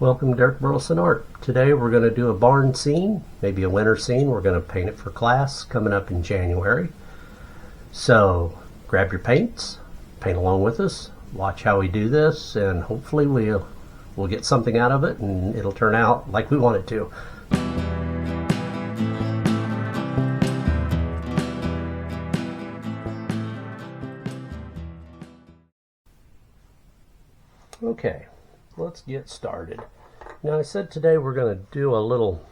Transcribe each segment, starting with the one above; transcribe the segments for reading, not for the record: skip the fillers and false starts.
Welcome to Derek Burleson Art. Today we're going to do a barn scene, maybe a winter scene. We're going to paint it for class coming up in January. So grab your paints, paint along with us, watch how we do this, and hopefully we'll get something out of it and it'll turn out like we want it to. Okay, let's get started. Now I said today we're going to do a little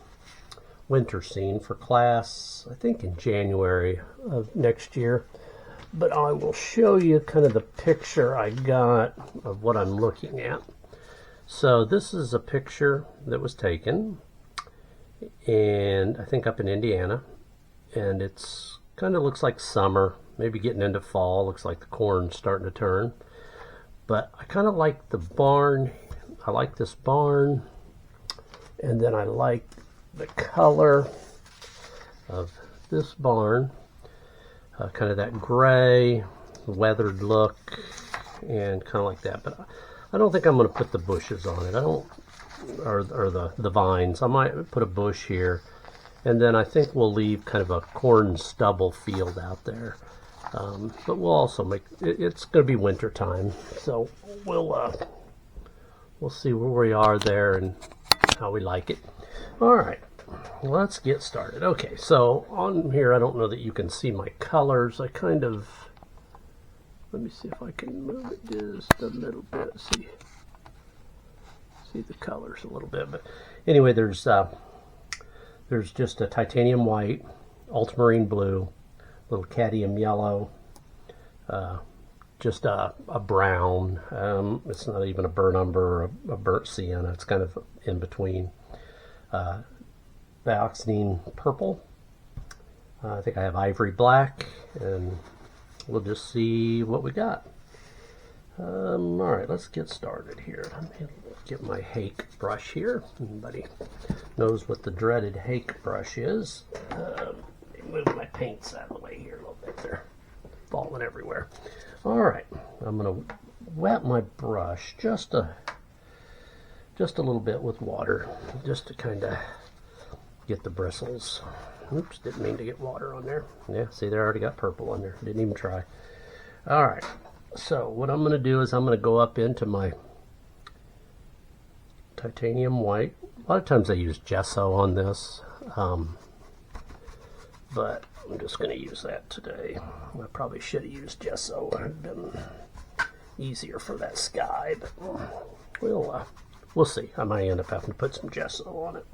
winter scene for class, I think in January of next year, but I will show you kind of the picture I got of what I'm looking at. So this is a picture that was taken, and I think up in Indiana, and it's kind of looks like summer, maybe getting into fall. Looks like the corn's starting to turn. But I kind of like the barn. I like this barn, and then I like the color of this barn, kind of that gray, weathered look, and kind of like that. But I don't think I'm going to put the bushes on it. Or the vines. I might put a bush here, and then I think we'll leave kind of a corn stubble field out there. But we'll also make it's going to be winter time, so we'll see where we are there and how we like it. All right, let's get started. Okay, so on here, I don't know that you can see my colors. Let me see if I can move it just a little bit. See the colors a little bit. But anyway, there's just a titanium white, ultramarine blue, little cadmium yellow, just a brown. It's not even a burnt umber or a burnt sienna. It's kind of in between. Dioxazine purple. I think I have ivory black, and we'll just see what we got. All right, let's get started here. Let me get my Hake brush here. Anybody knows what the dreaded Hake brush is? Move my paints out of the way here a little bit. They're falling everywhere. All right, I'm going to wet my brush just a little bit with water, just to kind of get the bristles. Oops, didn't mean to get water on there. Yeah, see, they already got purple on there. Didn't even try. All right, so what I'm going to do is I'm going to go up into my titanium white. A lot of times I use gesso on this. But I'm just going to use that today. I probably should have used gesso. It would have been easier for that sky, but we'll see. I might end up having to put some gesso on it.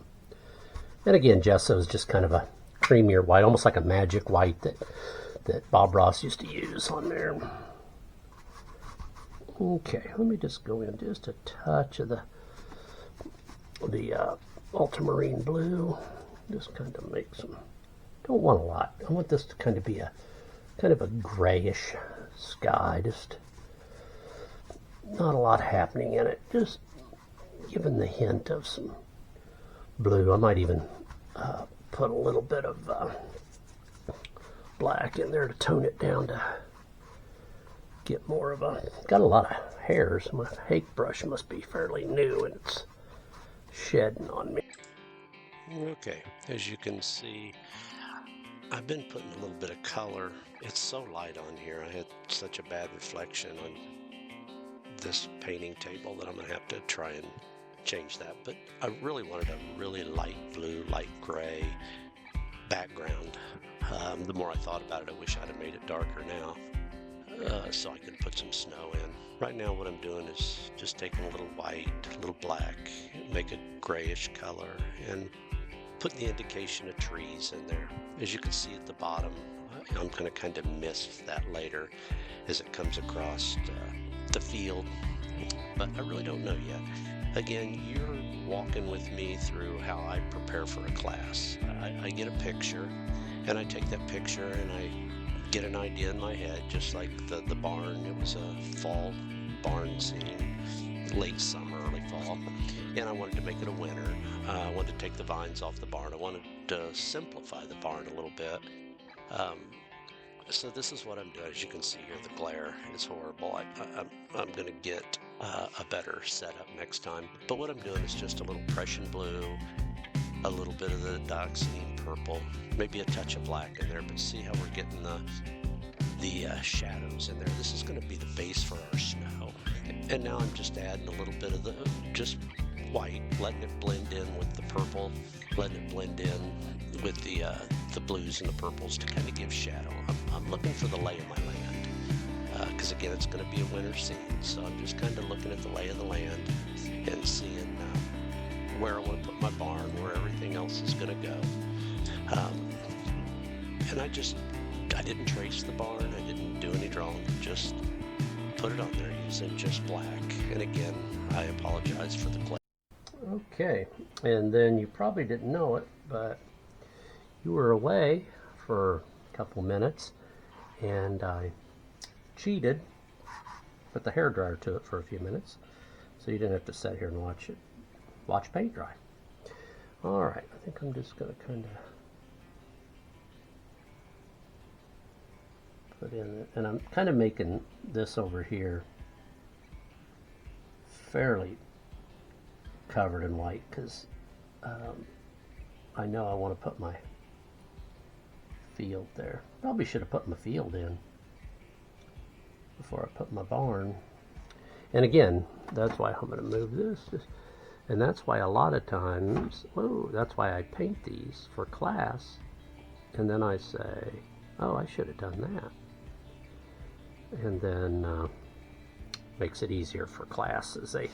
And again, gesso is just kind of a creamier white, almost like a magic white that Bob Ross used to use on there. Okay, let me just go in just a touch of the ultramarine blue. Just kind of make some. Don't want a lot. I want this to kind of be a grayish sky, just not a lot happening in it, just giving the hint of some blue. I might even put a little bit of black in there to tone it down to get more of got a lot of hairs. My Hake brush must be fairly new and it's shedding on me. Okay, as you can see, I've been putting a little bit of color. It's so light on here. I had such a bad reflection on this painting table that I'm going to have to try and change that. But I really wanted a really light blue, light gray background. The more I thought about it, I wish I'd have made it darker now so I could put some snow in. Right now what I'm doing is just taking a little white, a little black, make a grayish color, and put the indication of trees in there. As you can see at the bottom, I'm going to kind of mist that later as it comes across the field, but I really don't know yet. Again, you're walking with me through how I prepare for a class. I get a picture, and I take that picture and I get an idea in my head, just like the barn. It was a fall barn scene, late summer, early fall, and I wanted to make it a winter. I wanted to take the vines off the barn. I wanted to simplify the barn a little bit. So this is what I'm doing. As you can see here, the glare is horrible. I'm going to get a better setup next time. But what I'm doing is just a little Prussian blue, a little bit of the dioxazine purple, maybe a touch of black in there, but see how we're getting the shadows in there. This is going to be the base for our snow. And now I'm just adding a little bit of the just white, letting it blend in with the purple, letting it blend in with the blues and the purples to kind of give shadow. I'm looking for the lay of my land, because again, it's going to be a winter scene, so I'm just kind of looking at the lay of the land and seeing where I want to put my barn, where everything else is going to go. And I didn't trace the barn, I didn't do any drawing, just put it on there using just black. And again, I apologize for the glare. Okay, and then you probably didn't know it, but you were away for a couple minutes, and I cheated, put the hairdryer to it for a few minutes, so you didn't have to sit here and watch paint dry. All right, I think I'm just going to kind of put in, and I'm kind of making this over here fairly covered in white because I know I want to put my field there. Probably should have put my field in before I put my barn. And again, that's why I'm going to move this. And that's why a lot of times, that's why I paint these for class. And then I say, oh, I should have done that. And then makes it easier for class as they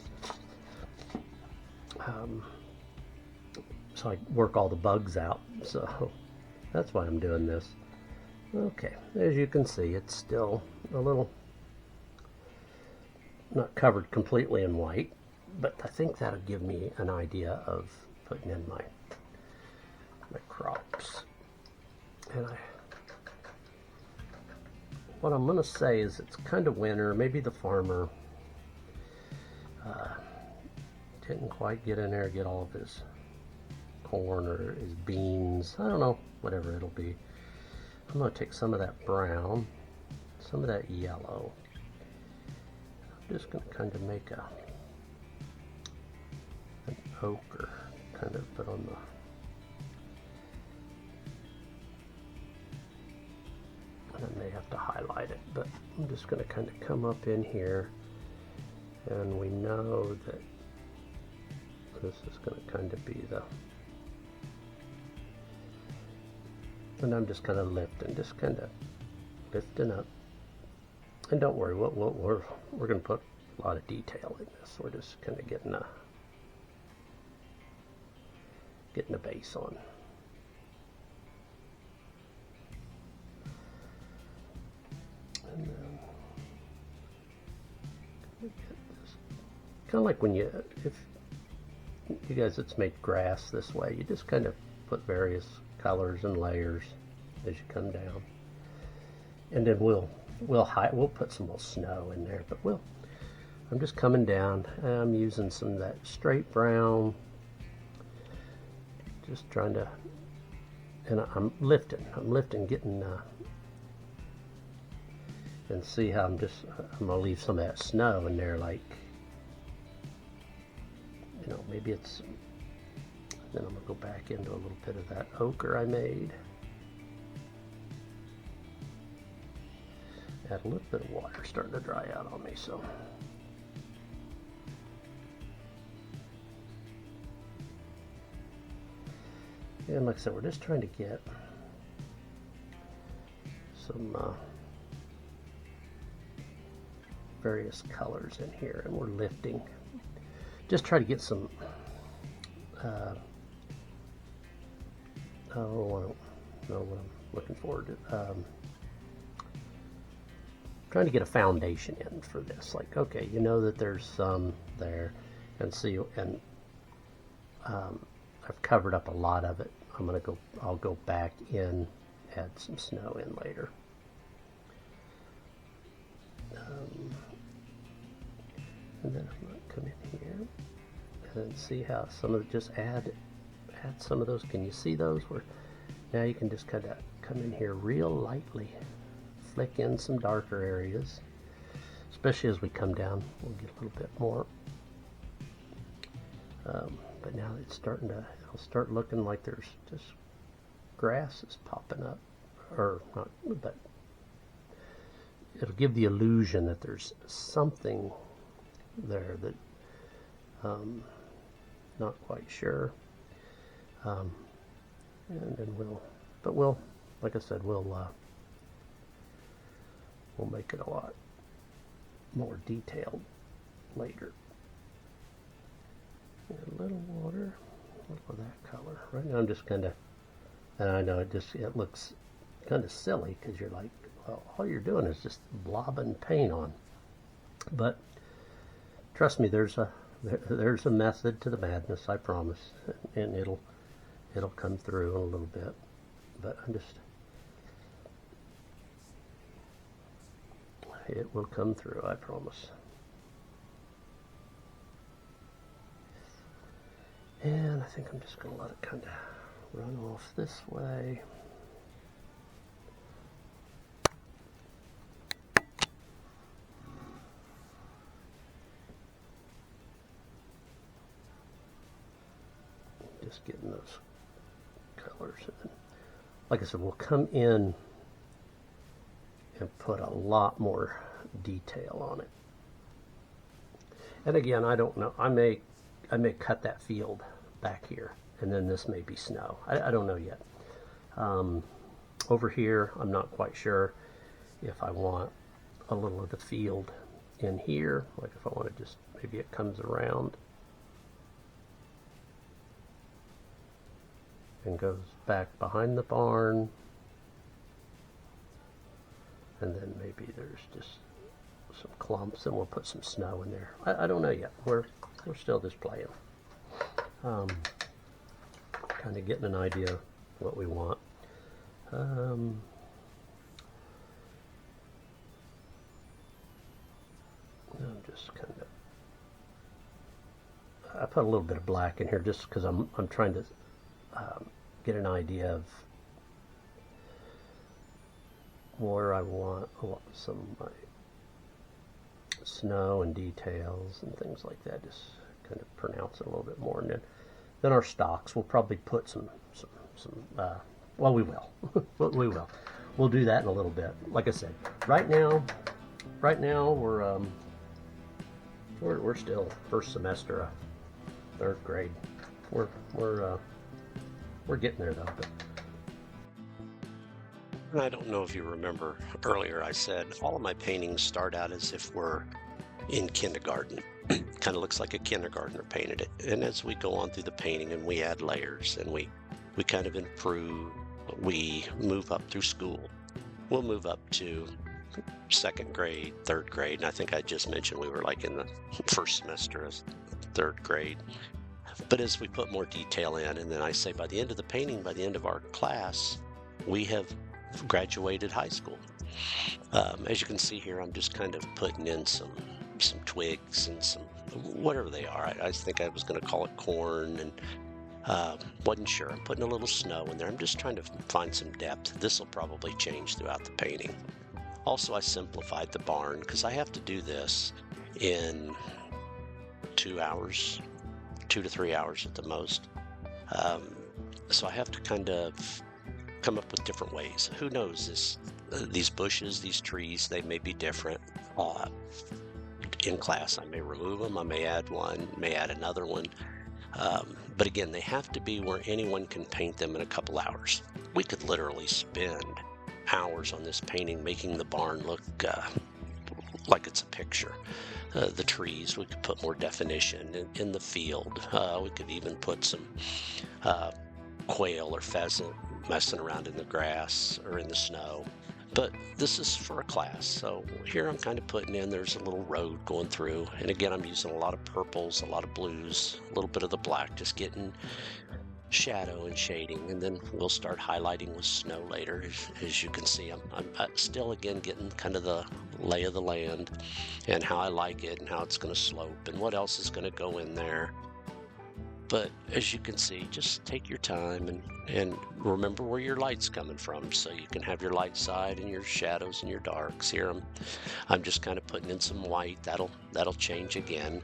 so I work all the bugs out. So that's why I'm doing this. Okay, as you can see, it's still a little not covered completely in white, but I think that'll give me an idea of putting in my crops. And what I'm going to say is it's kind of winter. Maybe the farmer didn't quite get in there, get all of his corn or his beans. I don't know, whatever it'll be. I'm going to take some of that brown, some of that yellow. I'm just going to kind of make an ochre, kind of put on the, and I may have to highlight it, but I'm just going to kind of come up in here, and we know that this is going to kind of be and I'm just kind of lifting up. And don't worry, we're going to put a lot of detail in this. We're just kind of getting a base on. And then get this. Kind of like when if you guys that's made grass this way, you just kind of put various colors and layers as you come down. And then we'll put some more snow in there, but I'm just coming down. I'm using some of that straight brown, just trying to, and I'm lifting, getting, and see how I'm gonna leave some of that snow in there, like, maybe it's, then I'm gonna go back into a little bit of that ochre I made. Add a little bit of water, starting to dry out on me, so. And like I said, we're just trying to get some various colors in here, and we're lifting. Just try to get some, I don't know what I'm looking forward to. Trying to get a foundation in for this. Like, okay, you know that there's some there, and see, and I've covered up a lot of it. I'll go back in, add some snow in later. And then I'm going to come in here and see how some of it, just add some of those. Can you see those? Where now you can just kind of come in here real lightly, flick in some darker areas. especially as we come down, we'll get a little bit more. But now it's starting to, it'll start looking like there's just grasses popping up, or not, but it'll give the illusion that there's something there that not quite sure. And then we'll, like I said, we'll make it a lot more detailed later. A little water, a little of that color. Right now I'm just kind of, and I know it looks kind of silly because you're like, well, all you're doing is just blobbing paint on. But trust me, there's a method to the madness, I promise, and it'll come through in a little bit. But it will come through, I promise. And I think I'm just going to let it kind of run off this way. Just getting those colors in. Like I said, we'll come in and put a lot more detail on it. And again, I don't know. I may cut that field back here, and then this may be snow. I don't know yet. Over here, I'm not quite sure if I want a little of the field in here, like if I want to just, maybe it comes around and goes back behind the barn, and then maybe there's just some clumps, and we'll put some snow in there. I don't know yet. We're still just playing. Kind of getting an idea of what we want. I'm just kind of, I put a little bit of black in here just because I'm trying to get an idea of where I want some of my snow and details and things like that. Just kind of pronounce it a little bit more, and then our stocks, we'll probably put some well, we will. We will. We'll do that in a little bit. Like I said, right now we're still first semester of 3rd grade. We're getting there though. But I don't know if you remember earlier I said all of my paintings start out as if we're in kindergarten. Kind of looks like a kindergartner painted it. And as we go on through the painting and we add layers and we kind of improve, we move up through school. We'll move up to 2nd grade, 3rd grade, and I think I just mentioned we were like in the first semester of 3rd grade. But as we put more detail in, and then I say by the end of the painting, by the end of our class, we have graduated high school. As you can see here, I'm just kind of putting in some twigs and some whatever they are. I think I was going to call it corn, and wasn't sure. I'm putting a little snow in there. I'm just trying to find some depth. This will probably change throughout the painting. Also, I simplified the barn because I have to do this in 2 hours, 2 to 3 hours at the most. So I have to kind of come up with different ways. Who knows, these bushes, these trees, they may be different. In class, I may remove them, I may add one, may add another one. But again, they have to be where anyone can paint them in a couple hours. We could literally spend hours on this painting, making the barn look like it's a picture. The trees, we could put more definition in the field. We could even put some quail or pheasant messing around in the grass or in the snow. But this is for a class, so here I'm kind of putting in, there's a little road going through, and again I'm using a lot of purples, a lot of blues, a little bit of the black, just getting shadow and shading, and then we'll start highlighting with snow later. As you can see, I'm still again getting kind of the lay of the land and how I like it and how it's going to slope and what else is going to go in there. But as you can see, just take your time and remember where your light's coming from, so you can have your light side and your shadows and your darks. Here I'm just kind of putting in some white. That'll change again.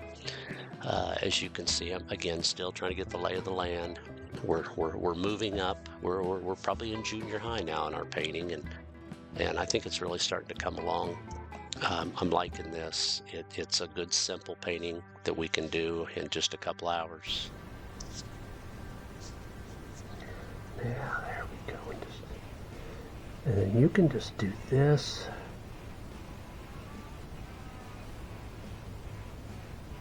As you can see, I'm again still trying to get the lay of the land. We're moving up. We're probably in junior high now in our painting, and I think it's really starting to come along. I'm liking this. It's a good simple painting that we can do in just a couple hours. Yeah, there we go. And then you can just do this.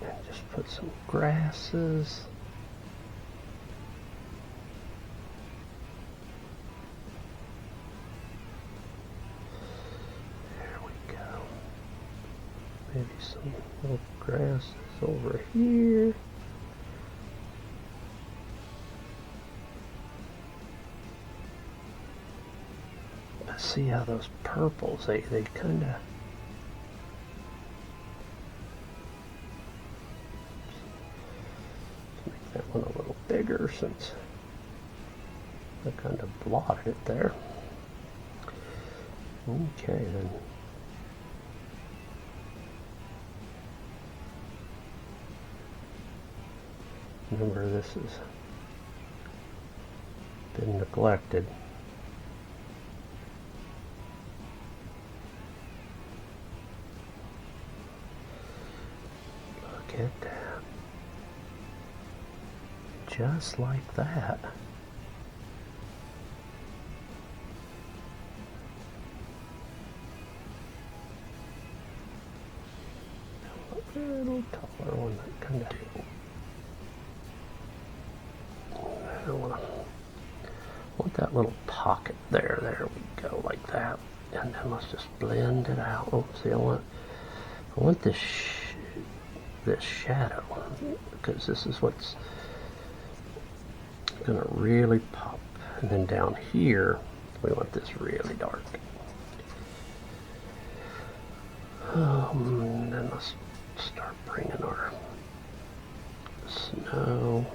And just put some grasses. There we go. Maybe some little grasses over here. See how those purples, they kind of, make that one a little bigger since I kind of blotted it there. Okay, then. Remember, this has been neglected. Look at that. Just like that. A little taller one, that kind of. I want that little pocket there. There we go, like that. And then let's just blend it out. Oh, see, I want this shadow, because this is what's gonna really pop. And then down here, we want this really dark. And then let's start bringing our snow.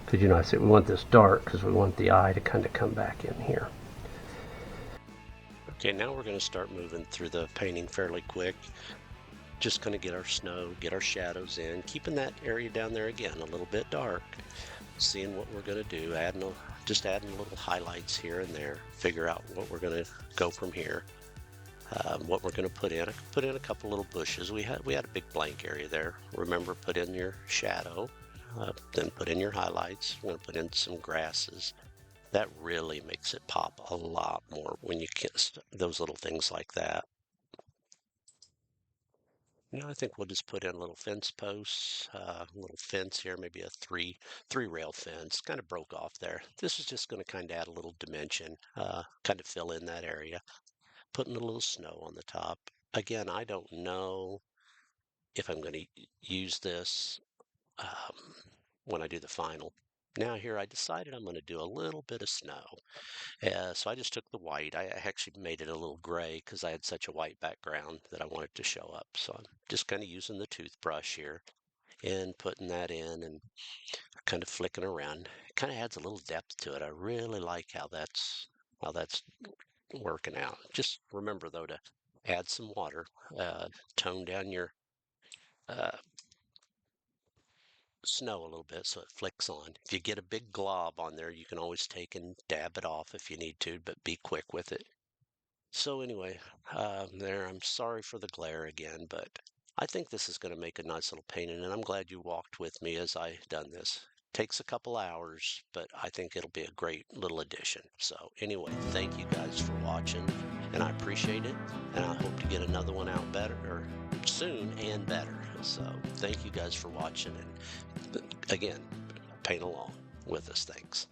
Because, you know, I said we want this dark because we want the eye to kind of come back in here. Okay, now we're going to start moving through the painting fairly quick. Just going to get our snow, get our shadows in, keeping that area down there again a little bit dark. Seeing what we're going to do, just adding little highlights here and there. Figure out what we're going to go from here. What we're going to put in. I could put in a couple little bushes. We had a big blank area there. Remember, put in your shadow. Then put in your highlights. We're going to put in some grasses. That really makes it pop a lot more when you kiss those little things like that. Now I think we'll just put in little fence posts, a little fence here, maybe a three rail fence. Kind of broke off there. This is just going to kind of add a little dimension, kind of fill in that area. Putting a little snow on the top. Again, I don't know if I'm going to use this when I do the final. Now here I decided I'm going to do a little bit of snow. So I just took the white. I actually made it a little gray because I had such a white background that I wanted to show up. So I'm just kind of using the toothbrush here and putting that in and kind of flicking around. It kind of adds a little depth to it. I really like how that's working out. Just remember though to add some water, tone down your snow a little bit so it flicks on. If you get a big glob on there, you can always take and dab it off if you need to, but be quick with it. So anyway, I'm sorry for the glare again, but I think this is going to make a nice little painting, and I'm glad you walked with me as I done this. Takes a couple hours, but I think it'll be a great little addition. So anyway, thank you guys for watching, and I appreciate it, and I hope to get another one out better, or soon and better. So thank you guys for watching, and again, paint along with us. Thanks.